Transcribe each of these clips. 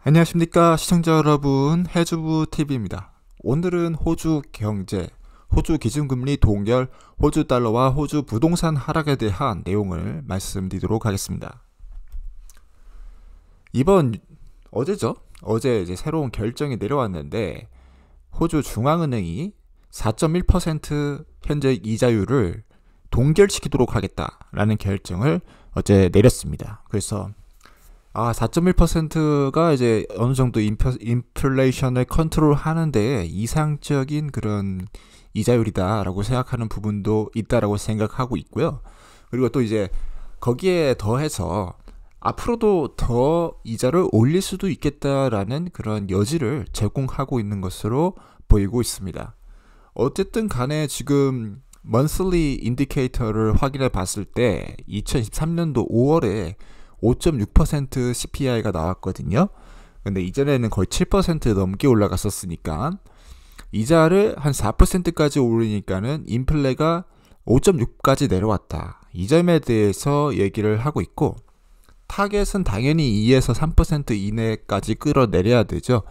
안녕하십니까 시청자 여러분, 해주부 TV입니다. 오늘은 호주 경제, 호주 기준금리 동결, 호주 달러와 호주 부동산 하락에 대한 내용을 말씀드리도록 하겠습니다. 어제죠? 어제 이제 새로운 결정이 내려왔는데 호주 중앙은행이 4.1% 현재 이자율을 동결시키도록 하겠다라는 결정을 어제 내렸습니다. 그래서 4.1%가 이제 어느 정도 인플레이션을 컨트롤 하는데 이상적인 그런 이자율이다라고 생각하는 부분도 있다라고 생각하고 있고요. 그리고 또 이제 거기에 더해서 앞으로도 더 이자를 올릴 수도 있겠다라는 그런 여지를 제공하고 있는 것으로 보이고 있습니다. 어쨌든 간에 지금 monthly 인디케이터를 확인해 봤을 때 2023년도 5월에 5.6% CPI가 나왔거든요. 근데 이전에는 거의 7% 넘게 올라갔었으니까 이자를 한 4%까지 오르니까는 인플레가 5.6까지 내려왔다. 이 점에 대해서 얘기를 하고 있고, 타겟은 당연히 2에서 3% 이내까지 끌어내려야 되죠.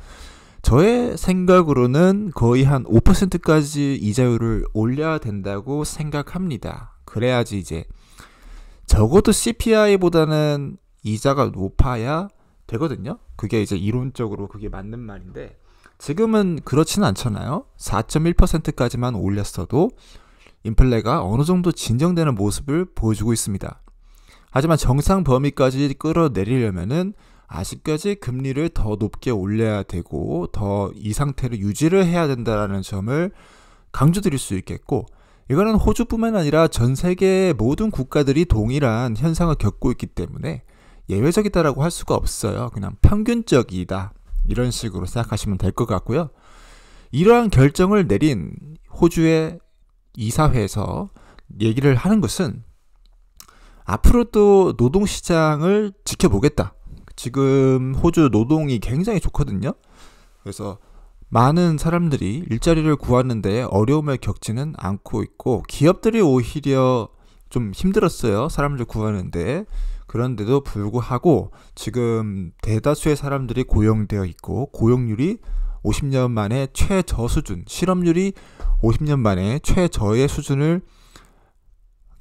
저의 생각으로는 거의 한 5%까지 이자율을 올려야 된다고 생각합니다. 그래야지 이제 적어도 CPI보다는 이자가 높아야 되거든요. 그게 이제 이론적으로 그게 맞는 말인데 지금은 그렇지는 않잖아요. 4.1%까지만 올렸어도 인플레가 어느 정도 진정되는 모습을 보여주고 있습니다. 하지만 정상 범위까지 끌어내리려면은 아직까지 금리를 더 높게 올려야 되고 더 이 상태를 유지를 해야 된다는 점을 강조드릴 수 있겠고, 이거는 호주뿐만 아니라 전 세계 모든 국가들이 동일한 현상을 겪고 있기 때문에 예외적이다라고 할 수가 없어요. 그냥 평균적이다, 이런 식으로 생각하시면 될 것 같고요. 이러한 결정을 내린 호주의 이사회에서 얘기를 하는 것은 앞으로도 노동시장을 지켜보겠다. 지금 호주 노동이 굉장히 좋거든요. 그래서 많은 사람들이 일자리를 구하는데 어려움을 겪지는 않고 있고, 기업들이 오히려 좀 힘들었어요. 사람들 구하는데. 그런데도 불구하고 지금 대다수의 사람들이 고용되어 있고, 고용률이 50년 만에 최저 수준, 실업률이 50년 만에 최저의 수준을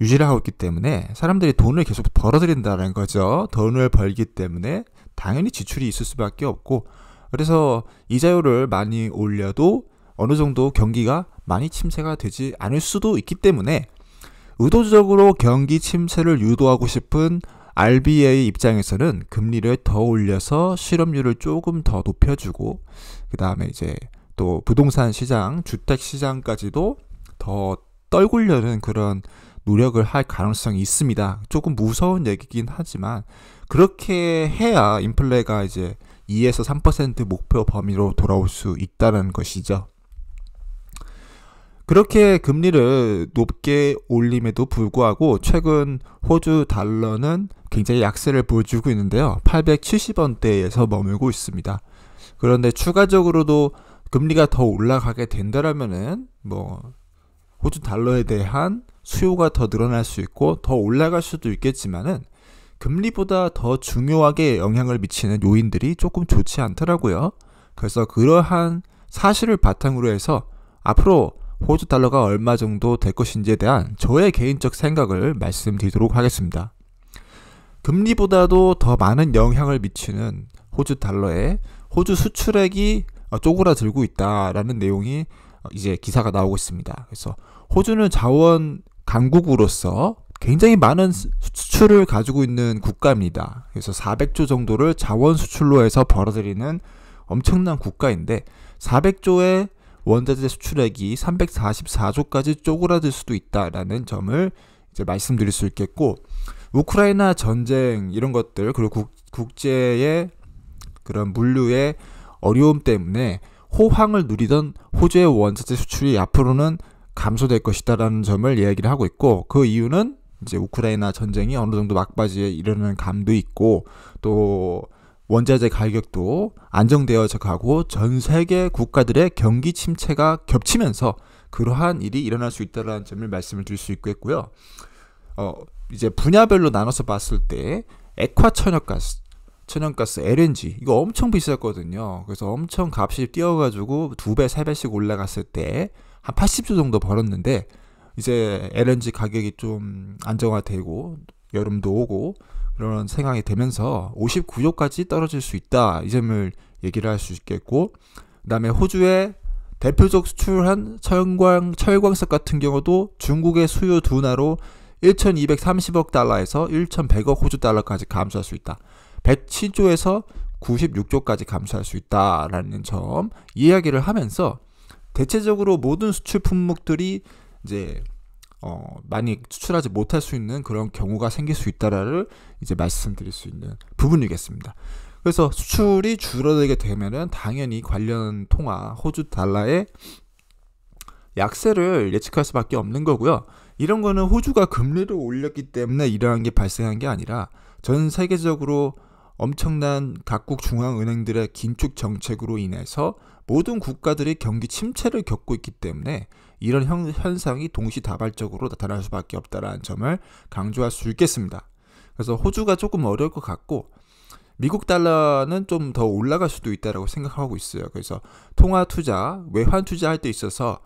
유지를 하고 있기 때문에 사람들이 돈을 계속 벌어들인다는 거죠. 돈을 벌기 때문에 당연히 지출이 있을 수밖에 없고, 그래서 이자율을 많이 올려도 어느 정도 경기가 많이 침체가 되지 않을 수도 있기 때문에 의도적으로 경기 침체를 유도하고 싶은 RBA 입장에서는 금리를 더 올려서 실업률을 조금 더 높여주고, 그 다음에 이제 또 부동산 시장, 주택 시장까지도 더 떨구려는 그런 노력을 할 가능성이 있습니다. 조금 무서운 얘기긴 하지만 그렇게 해야 인플레가 이제 2에서 3% 목표 범위로 돌아올 수 있다는 것이죠. 그렇게 금리를 높게 올림에도 불구하고 최근 호주 달러는 굉장히 약세를 보여주고 있는데요. 870원대에서 머물고 있습니다. 그런데 추가적으로도 금리가 더 올라가게 된다면은 호주 달러에 대한 수요가 더 늘어날 수 있고 더 올라갈 수도 있겠지만은 금리보다 더 중요하게 영향을 미치는 요인들이 조금 좋지 않더라고요. 그래서 그러한 사실을 바탕으로 해서 앞으로 호주 달러가 얼마 정도 될 것인지에 대한 저의 개인적 생각을 말씀드리도록 하겠습니다. 금리보다도 더 많은 영향을 미치는 호주 달러에 호주 수출액이 쪼그라들고 있다라는 내용이 이제 기사가 나오고 있습니다. 그래서 호주는 자원 강국으로서 굉장히 많은 수출을 가지고 있는 국가입니다. 그래서 400조 정도를 자원 수출로 해서 벌어들이는 엄청난 국가인데 400조의 원자재 수출액이 344조까지 쪼그라들 수도 있다라는 점을 이제 말씀드릴 수 있겠고, 우크라이나 전쟁 이런 것들, 그리고 국제의 그런 물류의 어려움 때문에 호황을 누리던 호주의 원자재 수출이 앞으로는 감소될 것이다라는 점을 이야기를 하고 있고, 그 이유는 이제 우크라이나 전쟁이 어느 정도 막바지에 이르는 감도 있고, 또 원자재 가격도 안정되어져 가고 전 세계 국가들의 경기 침체가 겹치면서 그러한 일이 일어날 수 있다는 점을 말씀을 드릴 수 있겠고요. 이제 분야별로 나눠서 봤을 때 액화 천연가스, 천연가스 LNG 이거 엄청 비쌌거든요. 그래서 엄청 값이 뛰어가지고 2배, 3배씩 올라갔을 때 한 80조 정도 벌었는데 이제 LNG 가격이 좀 안정화되고 여름도 오고 그런 상황이 되면서 59조까지 떨어질 수 있다. 이 점을 얘기를 할 수 있겠고, 그다음에 호주의 대표적 수출한 철광석 같은 경우도 중국의 수요 둔화로 1230억 달러에서 1100억 호주 달러까지 감소할 수 있다. 107조에서 96조까지 감소할 수 있다라는 점 이야기를 하면서 대체적으로 모든 수출 품목들이 이제 많이 수출하지 못할 수 있는 그런 경우가 생길 수 있다라를 이제 말씀드릴 수 있는 부분이겠습니다. 그래서 수출이 줄어들게 되면은 당연히 관련 통화 호주 달러의 약세를 예측할 수밖에 없는 거고요. 이런 거는 호주가 금리를 올렸기 때문에 이러한 게 발생한 게 아니라 전 세계적으로 엄청난 각국 중앙은행들의 긴축 정책으로 인해서 모든 국가들이 경기 침체를 겪고 있기 때문에 이런 현상이 동시다발적으로 나타날 수밖에 없다는 점을 강조할 수 있겠습니다. 그래서 호주가 조금 어려울 것 같고 미국 달러는 좀 더 올라갈 수도 있다고 생각하고 있어요. 그래서 통화 투자, 외환 투자할 때 있어서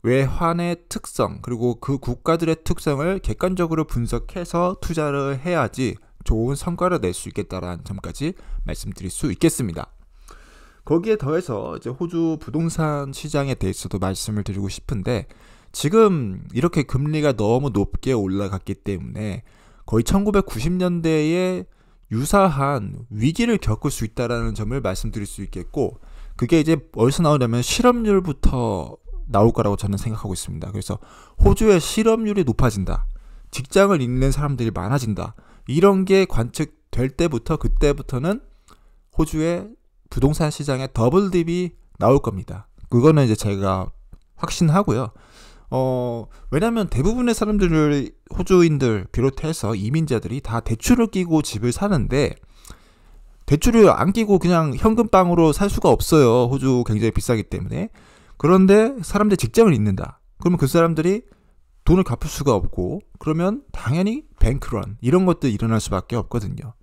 외환의 특성 그리고 그 국가들의 특성을 객관적으로 분석해서 투자를 해야지 좋은 성과를 낼 수 있겠다라는 점까지 말씀드릴 수 있겠습니다. 거기에 더해서 이제 호주 부동산 시장에 대해서도 말씀을 드리고 싶은데 지금 이렇게 금리가 너무 높게 올라갔기 때문에 거의 1990년대에 유사한 위기를 겪을 수 있다라는 점을 말씀드릴 수 있겠고, 그게 이제 어디서 나오냐면 실업률부터 나올 거라고 저는 생각하고 있습니다. 그래서 호주의 실업률이 높아진다, 직장을 잃는 사람들이 많아진다, 이런 게 관측될 때부터 그때부터는 호주의 부동산 시장에 더블 딥이 나올 겁니다. 그거는 이제 제가 확신하고요. 왜냐면 대부분의 사람들을 호주인들 비롯해서 이민자들이 다 대출을 끼고 집을 사는데 대출을 안 끼고 그냥 현금빵으로 살 수가 없어요. 호주 굉장히 비싸기 때문에. 그런데 사람들이 직장을 잃는다. 그러면 그 사람들이 돈을 갚을 수가 없고 그러면 당연히 뱅크런 이런 것도 일어날 수밖에 없거든요.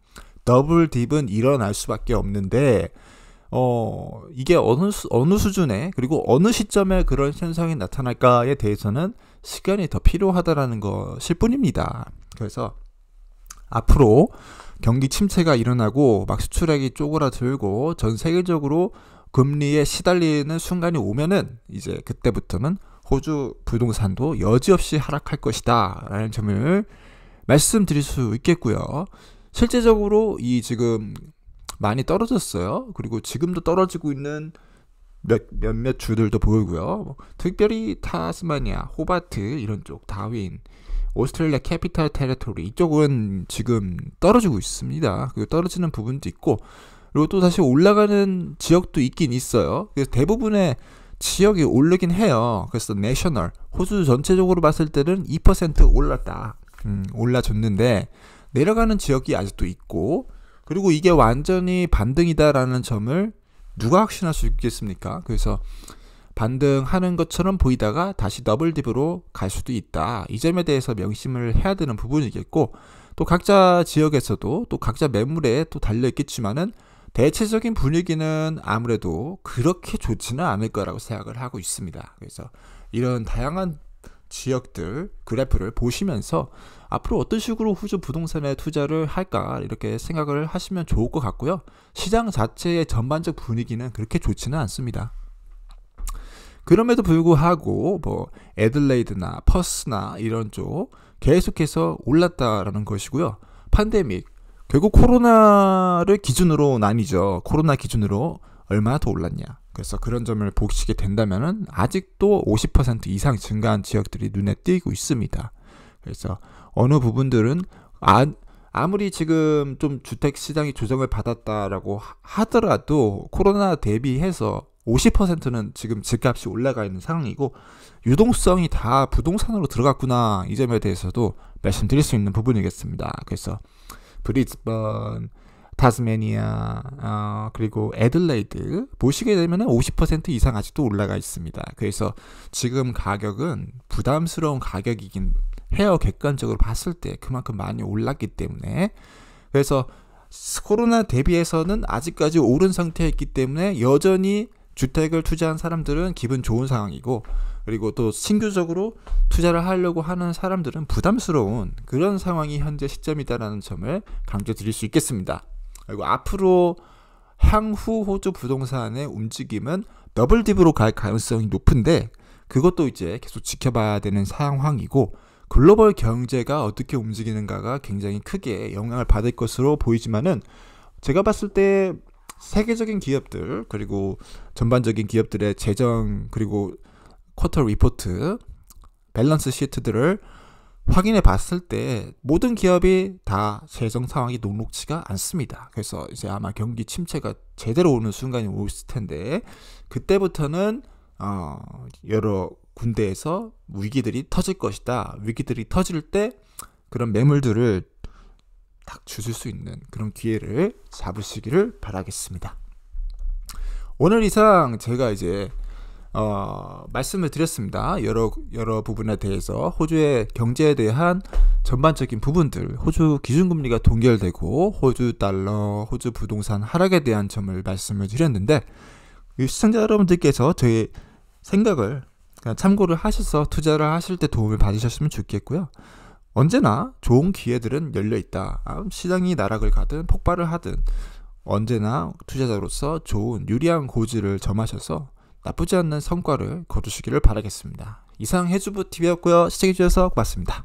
더블 딥은 일어날 수밖에 없는데 이게 어느 수준에 그리고 어느 시점에 그런 현상이 나타날까에 대해서는 시간이 더 필요하다라는 것일 뿐입니다. 그래서 앞으로 경기 침체가 일어나고 막 수출액이 쪼그라들고 전 세계적으로 금리에 시달리는 순간이 오면은 이제 그때부터는 호주 부동산도 여지없이 하락할 것이다 라는 점을 말씀드릴 수 있겠고요. 실제적으로 이 지금 많이 떨어졌어요. 그리고 지금도 떨어지고 있는 몇몇 주들도 보이고요. 특별히 타스마니아, 호바트 이런 쪽, 다윈, 오스트레일리아 캐피탈 테리토리 이쪽은 지금 떨어지고 있습니다. 그리고 떨어지는 부분도 있고 그리고 또 다시 올라가는 지역도 있긴 있어요. 그래서 대부분의 지역이 오르긴 해요. 그래서 내셔널, 호주 전체적으로 봤을 때는 2% 올랐다. 올라줬는데 내려가는 지역이 아직도 있고 그리고 이게 완전히 반등이다라는 점을 누가 확신할 수 있겠습니까? 그래서 반등하는 것처럼 보이다가 다시 더블딥으로 갈 수도 있다. 이 점에 대해서 명심을 해야 되는 부분이겠고 또 각자 지역에서도 또 각자 매물에 또 달려있겠지만은 대체적인 분위기는 아무래도 그렇게 좋지는 않을 거라고 생각을 하고 있습니다. 그래서 이런 다양한 지역들 그래프를 보시면서 앞으로 어떤 식으로 호주 부동산에 투자를 할까 이렇게 생각을 하시면 좋을 것 같고요. 시장 자체의 전반적 분위기는 그렇게 좋지는 않습니다. 그럼에도 불구하고 뭐 애들레이드나 퍼스나 이런 쪽 계속해서 올랐다라는 것이고요. 팬데믹 결국 코로나를 기준으로 나뉘죠. 코로나 기준으로 얼마나 더 올랐냐. 그래서 그런 점을 보시게 된다면은 아직도 50% 이상 증가한 지역들이 눈에 띄고 있습니다. 그래서 어느 부분들은 아무리 지금 좀 주택 시장이 조정을 받았다라고 하더라도 코로나 대비해서 50%는 지금 집값이 올라가 있는 상황이고 유동성이 다 부동산으로 들어갔구나. 이 점에 대해서도 말씀드릴 수 있는 부분이겠습니다. 그래서 브리즈번, 타스메니아, 그리고 애들레이드 보시게 되면 50% 이상 아직도 올라가 있습니다. 그래서 지금 가격은 부담스러운 가격이긴 해요. 객관적으로 봤을 때 그만큼 많이 올랐기 때문에. 그래서 코로나 대비해서는 아직까지 오른 상태였기 때문에 여전히 주택을 투자한 사람들은 기분 좋은 상황이고, 그리고 또 신규적으로 투자를 하려고 하는 사람들은 부담스러운 그런 상황이 현재 시점이다라는 점을 강조드릴 수 있겠습니다. 그리고 앞으로 향후 호주 부동산의 움직임은 더블딥으로 갈 가능성이 높은데, 그것도 이제 계속 지켜봐야 되는 상황이고, 글로벌 경제가 어떻게 움직이는가가 굉장히 크게 영향을 받을 것으로 보이지만은, 제가 봤을 때 세계적인 기업들 그리고 전반적인 기업들의 재정 그리고 쿼터 리포트 밸런스 시트들을 확인해 봤을 때 모든 기업이 다 재정 상황이 녹록치가 않습니다. 그래서 이제 아마 경기 침체가 제대로 오는 순간이 올 텐데, 그때부터는 여러 군데에서 위기들이 터질 것이다. 위기들이 터질 때 그런 매물들을 딱 주실 수 있는 그런 기회를 잡으시기를 바라겠습니다. 오늘 이상 제가 이제 말씀을 드렸습니다. 여러 부분에 대해서 호주의 경제에 대한 전반적인 부분들, 호주 기준금리가 동결되고 호주 달러, 호주 부동산 하락에 대한 점을 말씀을 드렸는데, 시청자 여러분들께서 저의 생각을 참고를 하셔서 투자를 하실 때 도움을 받으셨으면 좋겠고요. 언제나 좋은 기회들은 열려있다. 시장이 나락을 가든 폭발을 하든 언제나 투자자로서 좋은 유리한 고지를 점하셔서 나쁘지 않는 성과를 거두시기를 바라겠습니다. 이상 해주부TV였고요. 시청해주셔서 고맙습니다.